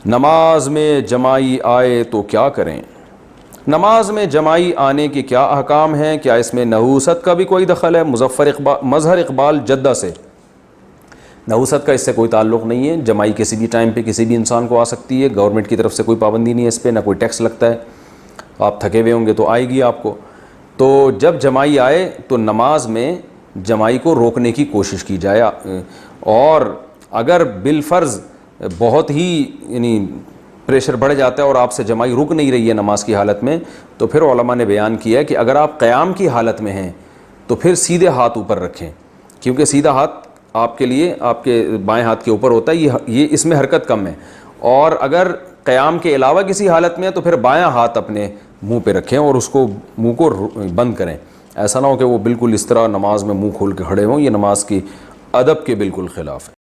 नमाज में जमाई आए तो क्या करें। नमाज में जमाई आने के क्या अहकाम हैं, क्या इसमें नहूसत का भी कोई दखल है। मज़हर इकबाल जद्दा से। नहूसत का इससे कोई ताल्लुक़ नहीं है। जमाई किसी भी टाइम पे किसी भी इंसान को आ सकती है। गवर्नमेंट की तरफ से कोई पाबंदी नहीं है इस पर, ना कोई टैक्स लगता है। आप थके हुए होंगे तो आएगी आपको। तो जब जमाई आए तो नमाज में जमाई को रोकने की कोशिश की जाए। और अगर बिलफ़र्ज़ बहुत ही प्रेशर बढ़ जाता है और आपसे जमाई रुक नहीं रही है नमाज की हालत में, तो फिर उलमा ने बयान किया है कि अगर आप क़याम की हालत में हैं तो फिर सीधे हाथ ऊपर रखें, क्योंकि सीधा हाथ आपके लिए आपके बाएं हाथ के ऊपर होता है। ये इसमें हरकत कम है। और अगर क़याम के अलावा किसी हालत में है तो फिर बायां हाथ अपने मुंह पे रखें और उसको मुंह को बंद करें। ऐसा ना हो कि वो बिल्कुल इस तरह नमाज में मुंह खोल के खड़े हों। ये नमाज की अदब के बिल्कुल ख़िलाफ़ है।